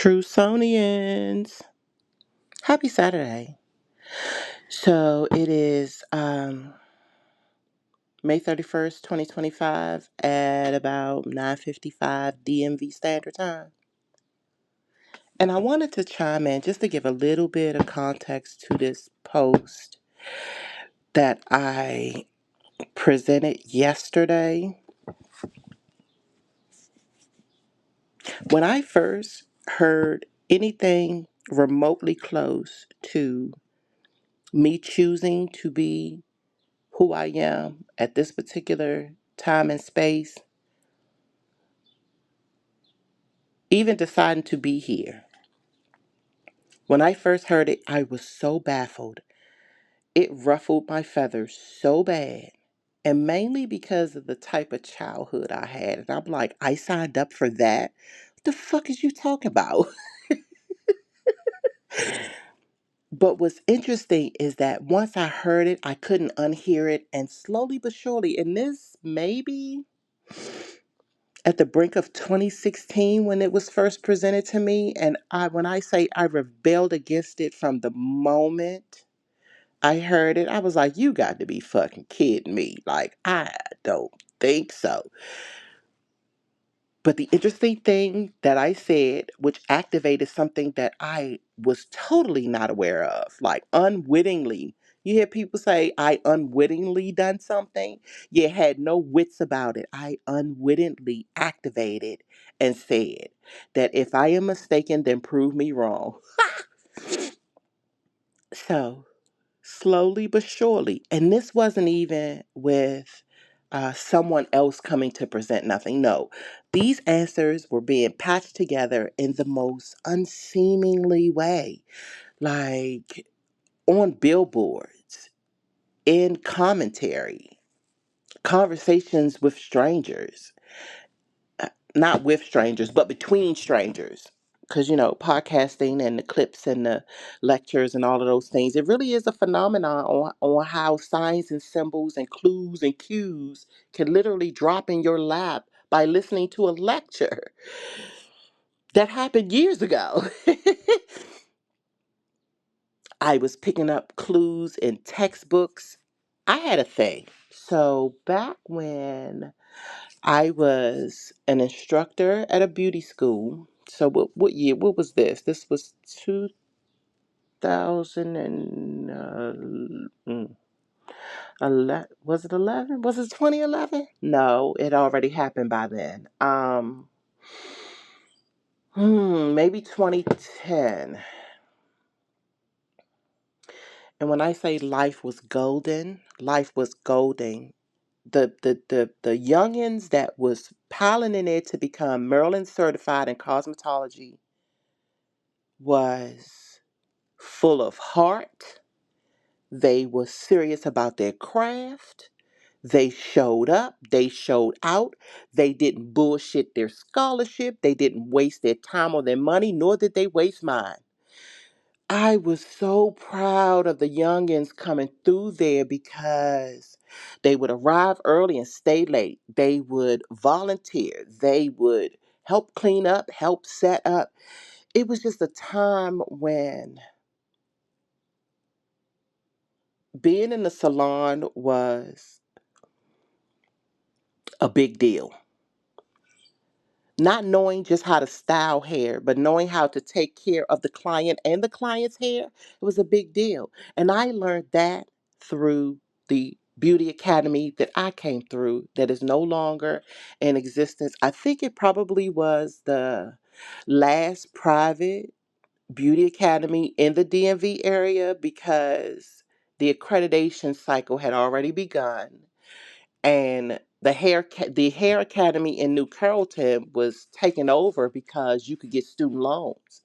True Sonians. Happy Saturday. So it is May 31st, 2025 at about 9:55 DMV Standard Time. And I wanted to chime in just to give a little bit of context to this post that I presented yesterday. When I first heard anything remotely close to me choosing to be who I am at this particular time and space, even deciding to be here. When I first heard it, I was so baffled. It ruffled my feathers so bad. And mainly because of the type of childhood I had. And I'm like, I signed up for that? What the fuck is you talking about? But what's interesting is that once I heard it, I couldn't unhear it. And slowly but surely, and this maybe at the brink of 2016 when it was first presented to me, and when I say I rebelled against it from the moment I heard it, I was like, you got to be fucking kidding me. Like, I don't think so. But the interesting thing that I said, which activated something that I was totally not aware of, like unwittingly. You hear people say, I unwittingly done something? You had no wits about it. I unwittingly activated and said that if I am mistaken, then prove me wrong. So slowly but surely. And this wasn't even with someone else coming to present nothing. No, these answers were being patched together in the most unseemingly way, like on billboards, in commentary, conversations with strangers. Not with strangers, but between strangers. Because, podcasting and the clips and the lectures and all of those things, it really is a phenomenon on how signs and symbols and clues and cues can literally drop in your lap by listening to a lecture that happened years ago. I was picking up clues in textbooks. I had a thing. So back when I was an instructor at a beauty school. So what year? What was this? This was 2000 and 11. Was it 11? Was it 2011? No, it already happened by then. Maybe 2010. And when I say life was golden, life was golden. The youngins that was piling in there to become Maryland certified in cosmetology was full of heart. They were serious about their craft. They showed up. They showed out. They didn't bullshit their scholarship. They didn't waste their time or their money, nor did they waste mine. I was so proud of the youngins coming through there because they would arrive early and stay late. They would volunteer. They would help clean up, help set up. It was just a time when being in the salon was a big deal. Not knowing just how to style hair, but knowing how to take care of the client and the client's hair, it was a big deal. And I learned that through the beauty academy that I came through that is no longer in existence. I think it probably was the last private beauty academy in the DMV area because the accreditation cycle had already begun, and the hair academy in New Carrollton was taken over because you could get student loans.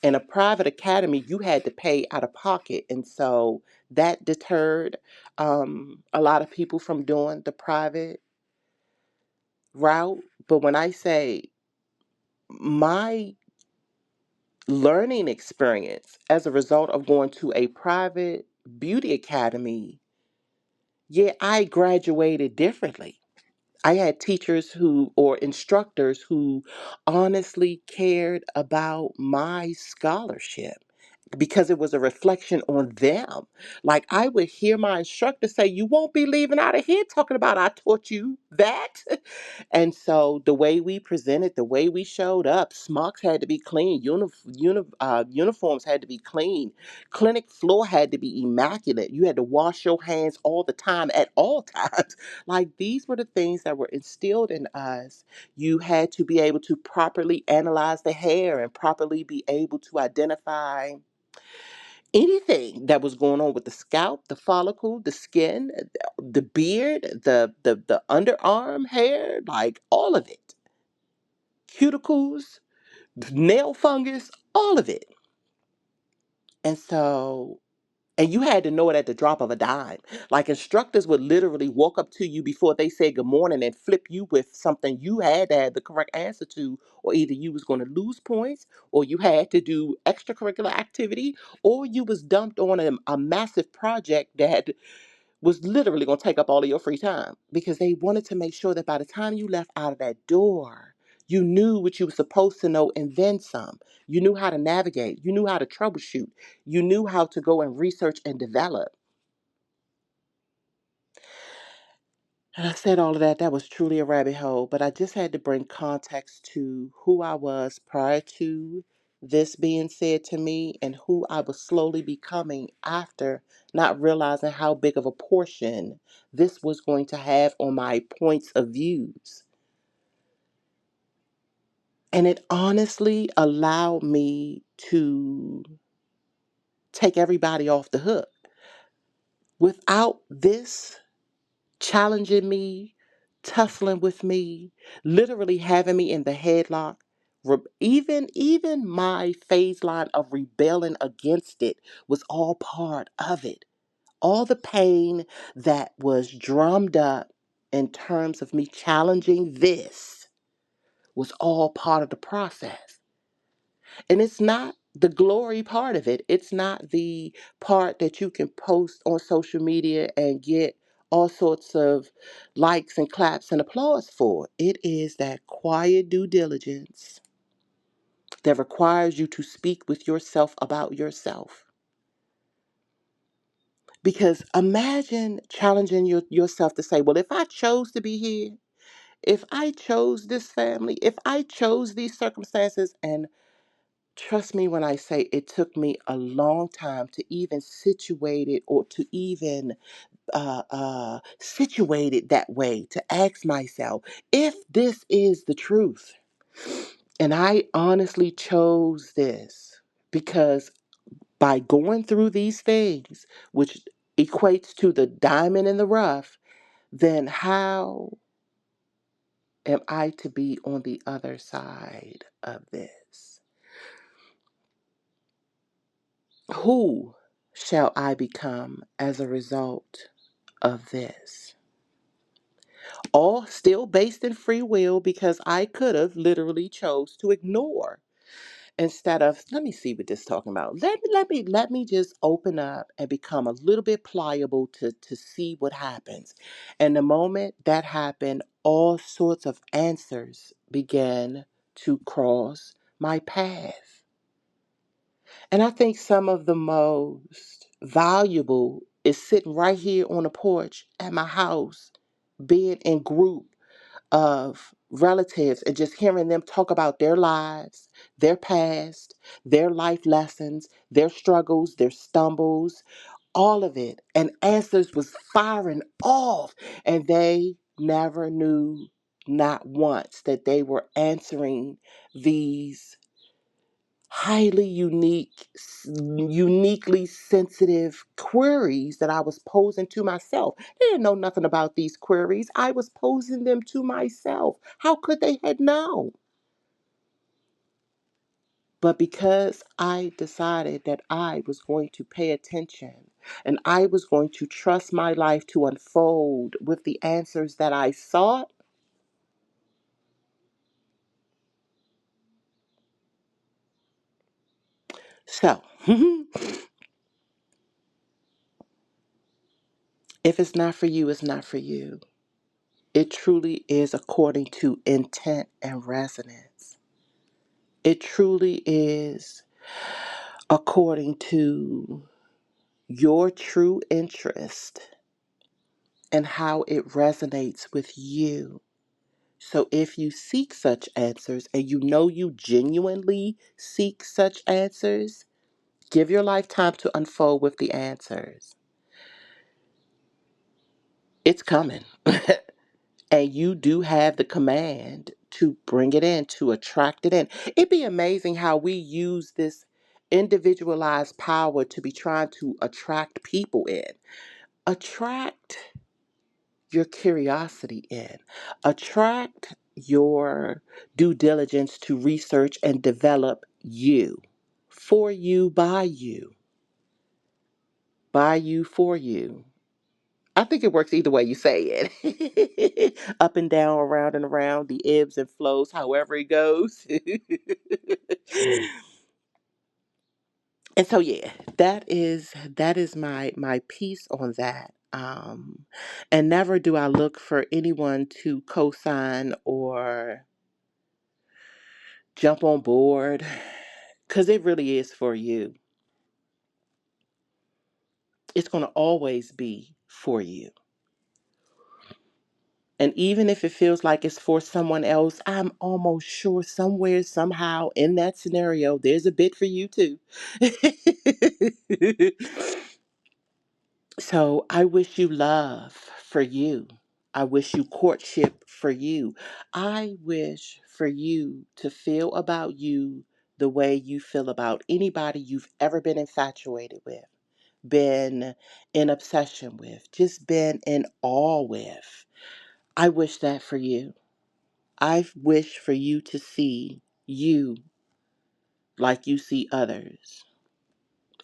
In a private academy, you had to pay out of pocket, and so that deterred a lot of people from doing the private route. But when I say my learning experience as a result of going to a private beauty academy, yeah, I graduated differently. I had teachers who, or instructors who honestly cared about my scholarship because it was a reflection on them. Like I would hear my instructor say, "You won't be leaving out of here talking about I taught you that." And so the way we presented, the way we showed up, smocks had to be clean, uniforms had to be clean, clinic floor had to be immaculate. You had to wash your hands all the time at all times. Like these were the things that were instilled in us. You had to be able to properly analyze the hair and properly be able to identify anything that was going on with the scalp, the follicle, the skin, the beard, the underarm hair, like all of it, cuticles, nail fungus, all of it. And so, and you had to know it at the drop of a dime. Like instructors would literally walk up to you before they said good morning and flip you with something you had to have the correct answer to, or either you was going to lose points, or you had to do extracurricular activity, or you was dumped on a massive project that was literally going to take up all of your free time because they wanted to make sure that by the time you left out of that door, you knew what you were supposed to know and then some. You knew how to navigate. You knew how to troubleshoot. You knew how to go and research and develop. And I said all of that. That was truly a rabbit hole, but I just had to bring context to who I was prior to this being said to me and who I was slowly becoming after not realizing how big of a portion this was going to have on my points of views. And it honestly allowed me to take everybody off the hook. Without this challenging me, tussling with me, literally having me in the headlock. Even my phase line of rebelling against it was all part of it. All the pain that was drummed up in terms of me challenging this was all part of the process. And it's not the glory part of it. It's not the part that you can post on social media and get all sorts of likes and claps and applause for. It is that quiet due diligence that requires you to speak with yourself about yourself. Because imagine challenging yourself to say, well, if I chose to be here, if I chose this family, if I chose these circumstances, and trust me when I say it took me a long time to even situate it or to even situate it that way, to ask myself if this is the truth. And I honestly chose this because by going through these things, which equates to the diamond in the rough, then how am I to be on the other side of this? Who shall I become as a result of this? All still based in free will because I could have literally chose to ignore instead of let me see what this is talking about. Let me just open up and become a little bit pliable to see what happens. And the moment that happened, all sorts of answers began to cross my path. And I think some of the most valuable is sitting right here on the porch at my house, being in group of relatives and just hearing them talk about their lives, their past, their life lessons, their struggles, their stumbles, all of it. And answers was firing off. And they never knew, not once, that they were answering these highly uniquely sensitive queries that I was posing to myself. They didn't know nothing about these queries. I was posing them to myself. How could they have known? But because I decided that I was going to pay attention and I was going to trust my life to unfold with the answers that I sought, so if it's not for you, it's not for you. It truly is according to intent and resonance. It truly is according to your true interest and how it resonates with you. So if you seek such answers and you know you genuinely seek such answers, give your life time to unfold with the answers. It's coming. And you do have the command to bring it in, to attract it in. It'd be amazing how we use this individualized power to be trying to attract people in. Attract your curiosity in. Attract your due diligence to research and develop you. For you, by you, for you. I think it works either way you say it. Up and down, around and around, the ebbs and flows, however it goes. And so yeah, that is my piece on that. And never do I look for anyone to co-sign or jump on board, because it really is for you. It's going to always be for you. And even if it feels like it's for someone else, I'm almost sure somewhere, somehow in that scenario, there's a bit for you too. So I wish you love for you. I wish you courtship for you. I wish for you to feel about you the way you feel about anybody you've ever been infatuated with, been in obsession with, just been in awe with. I wish that for you. I wish for you to see you like you see others.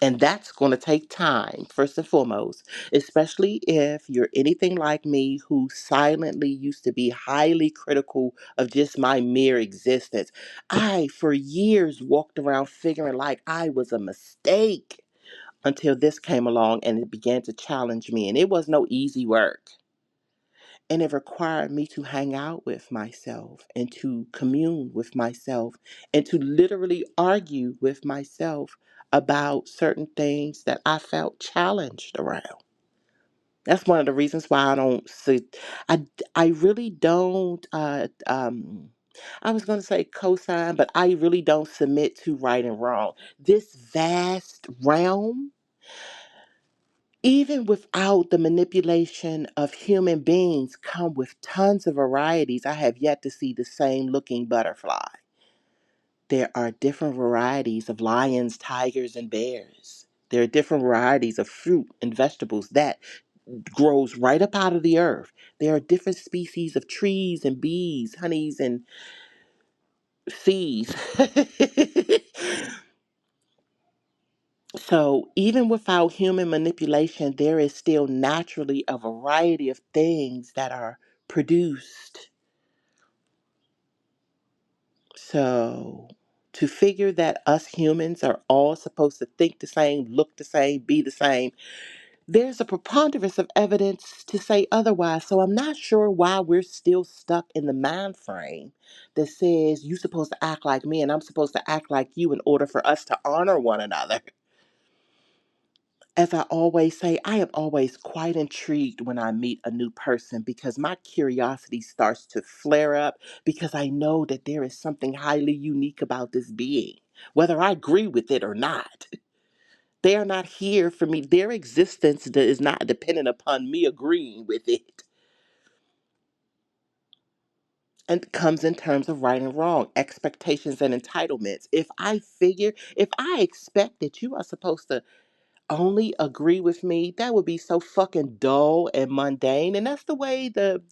And that's going to take time, first and foremost, especially if you're anything like me who silently used to be highly critical of just my mere existence. I, for years, walked around figuring like I was a mistake until this came along and it began to challenge me. And it was no easy work. And it required me to hang out with myself and to commune with myself and to literally argue with myself about certain things that I felt challenged around. That's one of the reasons why I don't sit. I really don't. I was going to say cosign, but I really don't submit to right and wrong. This vast realm, even without the manipulation of human beings, come with tons of varieties. I have yet to see the same looking butterfly. There are different varieties of lions, tigers, and bears. There are different varieties of fruit and vegetables that grows right up out of the earth. There are different species of trees and bees, honeys, and seas. So, even without human manipulation, there is still naturally a variety of things that are produced. So, to figure that us humans are all supposed to think the same, look the same, be the same, there's a preponderance of evidence to say otherwise. So, I'm not sure why we're still stuck in the mind frame that says you're supposed to act like me and I'm supposed to act like you in order for us to honor one another. As I always say, I am always quite intrigued when I meet a new person because my curiosity starts to flare up because I know that there is something highly unique about this being, whether I agree with it or not. They are not here for me. Their existence is not dependent upon me agreeing with it. And it comes in terms of right and wrong, expectations and entitlements. If I expect that you are supposed to only agree with me, that would be so fucking dull and mundane. And that's the way the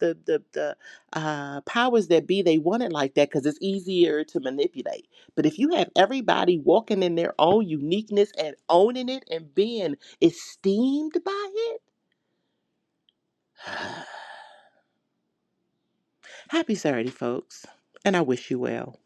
powers that be, they want it like that because it's easier to manipulate. But if you have everybody walking in their own uniqueness and owning it and being esteemed by it, happy Saturday, folks. And I wish you well.